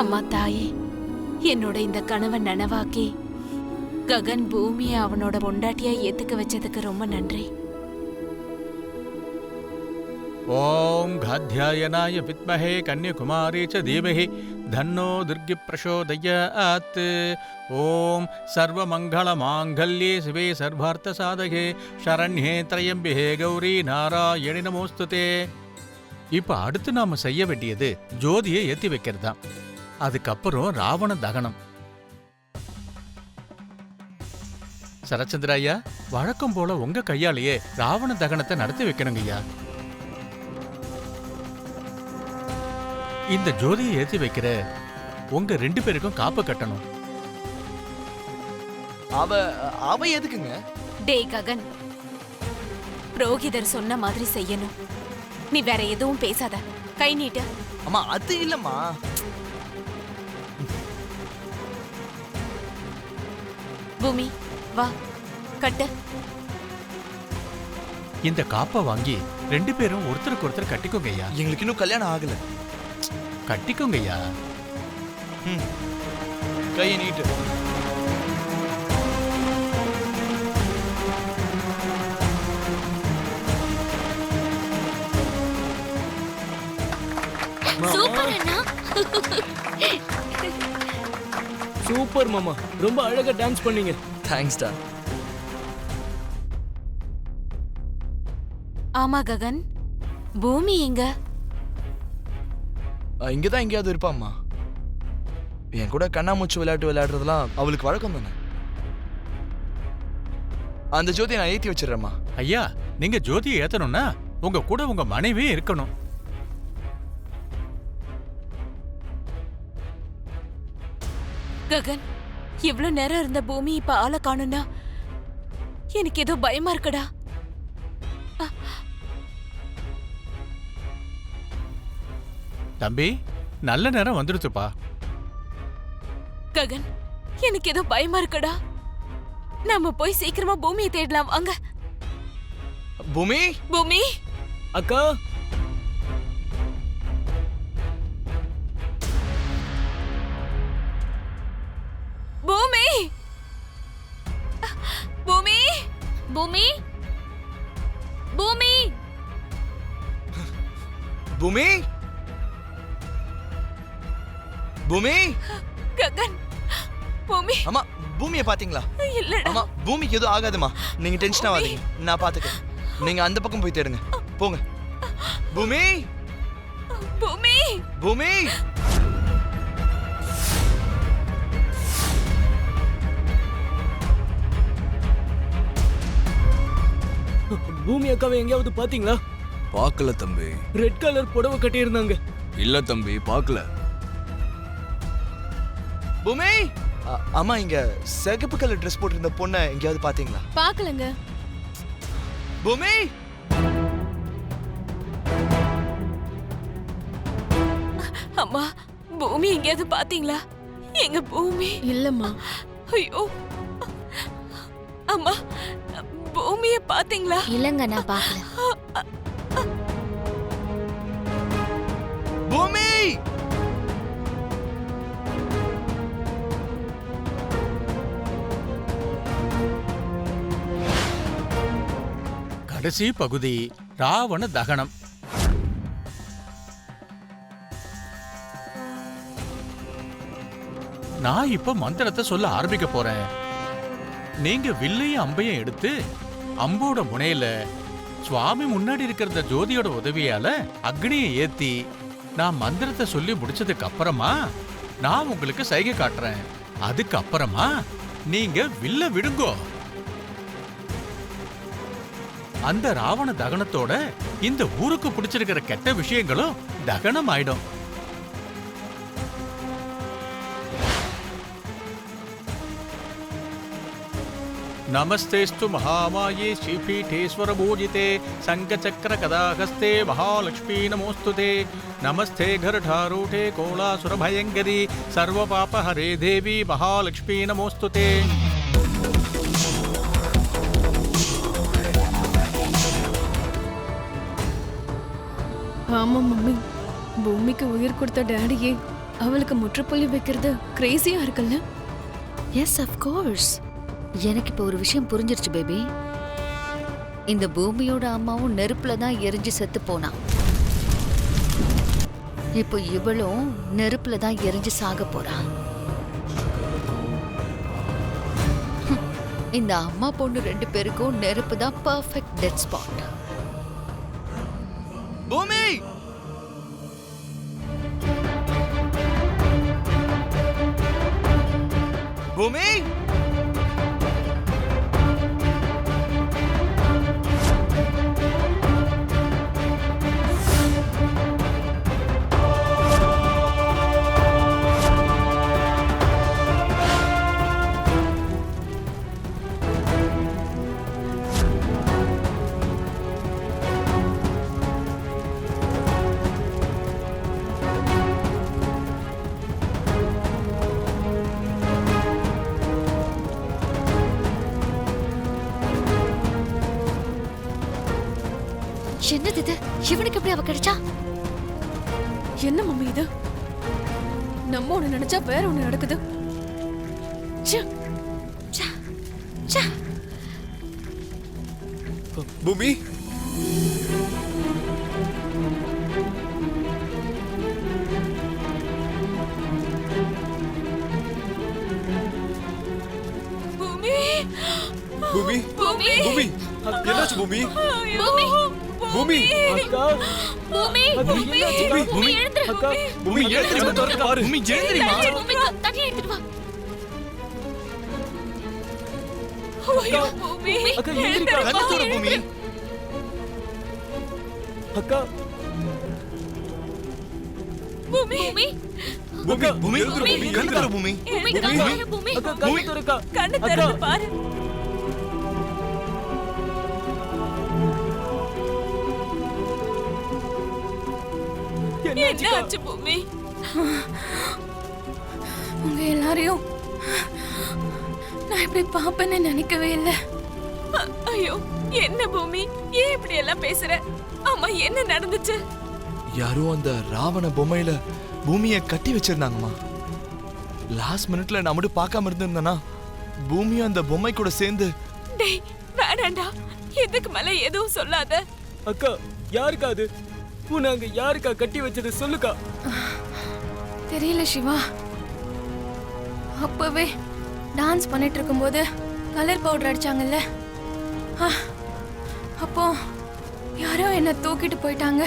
அம்மா தாயே, என்னோட இந்த கனவை நனவாக்கி ககன் பூமியை அவனோட பொண்டாட்டியா ஏத்துக்க வச்சதுக்கு ரொம்ப நன்றி. ஓம் காத்யாயனாய வித்மஹே கன்யகுமாரி ச தீமஹி தன்னோ துர்கி பிரசோதயாத். ஓம் சர்வமங்கள மாங்கல்யே சிவே சர்வார்த்த சாதகே சரண்யே த்ரயம்பிஹே கௌரி நாராயணி நமோஸ்துதே. இப்ப அடுத்து நாம செய்ய வேண்டியது ஜோதியை ஏத்தி வைக்கிறதா. அதுக்கப்புறம் ராவண தகனம். சரச்சந்திர ஐயா, வழக்கம் போல உங்க கையாலேயே ராவண தகனத்தை நடத்தி வைக்கணுங்க ஐயா. இந்த ஜோதியை ஏத்தி வைக்கிற உங்க 2 பேருக்கும் காப்பு கட்டணும். அவ எதுக்குங்க? டேய் ககன், புரோகிதர் சொன்ன மாதிரி செய்யணும். நீ வேற எதுவும் பேசாத, கை நீட்டு. அம்மா அது இல்லம்மா. பூமி வா, கட்டு. இந்த காப்பை வாங்கி 2 பேரும் ஒருத்தருக்கு ஒருத்தர் கட்டிக்கோங்க ஐயா. எங்களுக்கு இன்னும் கல்யாணம் ஆகல. கட்டிக்கோங்க ஐயா. கையை நீட்டு. சூப்பர் அண்ணா. சூப்பர் மாமா, ரொம்ப அழகா டான்ஸ் பண்ணீங்க. தேங்க்ஸ் டா. ஆமா ககன், பூமி எங்க? இங்கதான் எங்கேயாவது இருப்பாம்மா. என் கூட கண்ணாமூச்சி விளையாடுறதுலாம் அவளுக்கு வழக்கம் தானே. அந்த ஜோதியை நான் ஏத்தி வச்சிடறேம்மா. ஐயா, நீங்க ஜோதியை ஏத்தணும்னா உங்க கூட உங்க மனைவி இருக்கணும். ககன், இவ்வளவு நேரம் இருந்த பூமி இப்ப ஆளை காணும்னா எனக்கு ஏதோ பயமா இருக்குடா. தம்பி, நல்ல நேரம் வந்துடுச்சுப்பா. ககன், எனக்கு ஏதோ பயமா இருக்குடா. நாம போய் சீக்கிரமா பூமியை தேடலாம் வாங்க. பூமி, பூமி அக்கா, பூமி பூமி பூமி பூமி பூமி, பூமி. ககன், பூமி. அம்மா, பூமியை பாத்தீங்களா? இல்லடா. அம்மா, பூமிக்கு எதுவும் ஆகாதுமா, நீங்க டென்ஷன் ஆகாதீங்க. நான் பாத்துக்கிறேன். நீங்க அந்த பக்கம் போய் தேடுங்க. போங்க. பூமி, பூமி, பூமி. பூமி அக்காவை எங்கேயாவது பாத்தீங்களா? பார்க்கல தம்பி. ரெட் கலர் புடவை கட்டியிருந்தாங்க. இல்ல தம்பி, பார்க்கல. பூமி, அம்மா, இங்க சிகப்பு கலர் ட்ரெஸ் போட்டிருந்த பொண்ணை எங்கேயாவது பாத்தீங்களா? பார்க்கலங்க. பூமி, அம்மா, பூமி எங்கேயாவது பாத்தீங்களா? எங்க பூமி? இல்லம்மா. ஐயோ அம்மா, பூமியை பாத்தீங்களா? இல்லங்க, நான் பார்க்கல. பூமி. கடைசி பகுதி ராவண தகனம். நான் இப்ப மந்திரத்தை சொல்ல ஆரம்பிக்க போறேன். நீங்க வில்லையும் அம்பையும் எடுத்து அம்போட முனையில சுவாமி முன்னாடி இருக்கிற ஜோதியோட உதவியால அக்னியை ஏத்தி நான் மந்திரத்தை சொல்லி முடிச்சதுக்கு அப்புறமா நான் உங்களுக்கு சைகை காட்டுறேன். அதுக்கப்புறமா நீங்க வில்ல விடுங்கோ. அந்த ராவண தகனத்தோட இந்த ஊருக்கு பிடிச்சிருக்கிற கெட்ட விஷயங்களும் தகனம் ஆயிடும். நமஸ்தேஸ்து மகாமாயே ஸ்ரீபீఠேஸ்வர பூஜிதே சங்கச்சக்கர கதாஹஸ்தே மகாலக்ஷ்மீ நமோஸ்துதே. நமஸ்தே கர்டாரூடே கோலாசுர பயங்கரி சர்வ பாப ஹரே தேவி மகாலக்ஷ்மீ நமோஸ்துதே. ஆமா மம்மி, பூமிக்கு உயிர் கொடுத்த டாடியே அவளுக்கு முற்றுப்புள்ளி வைக்கிறது கிரேசியா இருக்குல்ல? Yes of course. எனக்கு இப்போ ஒரு விஷயம் புரிஞ்சிருச்சு பேபி. இந்த பூமியோட அம்மாவும் நெருப்புல தான் எரிஞ்சு செத்து போனா. இப்போ இவளும் நெருப்புல தான் எரிஞ்சு சாக போறா. இந்த அம்மா பொண்ணு 2 பேருக்கும் நெருப்பு தான் பர்ஃபெக்ட் டெட் ஸ்பாட். பூமி பூமி என்னது இது? இவனுக்கு எப்படி அவ கிடைச்சா? என்ன மம்மி இது? நம்ம ஒண்ணு நினைச்சா வேற ஒண்ணு நடக்குது. ச்சே. ச்சே. ச்சே. பூமி பூமி பூமி பூமி பூமி என்னாச்சு பூமி? பூமி பூமி அக்கா பூமி பூமி பூமி எழுந்திரு. அக்கா பூமி எழுந்திரிமா பாரு பூமி எழுந்திரிமா பூமி தண்ணி எடுத்துட்டு வா. ஐயோ பூமி அக்கா எந்திரிக்கா. கண்ணு தூர பூமி அக்கா பூமி பூமி பூமி பூமி எழுந்திரு பூமி, கண்ணு தூர பூமி பூமி கண்ணு பூமி அக்கா கண்ணு திறக்கா. கண்ணு திறந்து பாரு. என்னாச்சு என்ன ஆச்சு பூமி? உங்க எல்லாரையும் நான் இப்படி பாப்பேன்னு நினைக்கவே இல்லை. ஐயோ என்ன பூமி, ஏன் இப்படி எல்லாம் பேசுற? அம்மா என்ன நடந்துச்சு? யாரோ அந்த ராவண பொம்மையில பூமியை கட்டி வச்சிருந்தாங்கம்மா. லாஸ்ட் மினிட்ல நான் மட்டும் பார்க்காம இருந்திருந்தேனா பூமியும் அந்த பொம்மை கூட சேர்ந்து. டேய் வேண்டாண்டா, இதுக்கு மேல எதுவும் சொல்லாத. அக்கா யாருக்கா அது? உன்னை அங்க யாருக்கா கட்டி வச்சது சொல்லுக்கா. தெரியல சிவா. அப்பவே டான்ஸ் பண்ணிட்டு இருக்கும்போது கலர் பவுடர் அடிச்சாங்கல்ல, அப்போ யாரோ என்ன தூக்கிட்டு போயிட்டாங்க.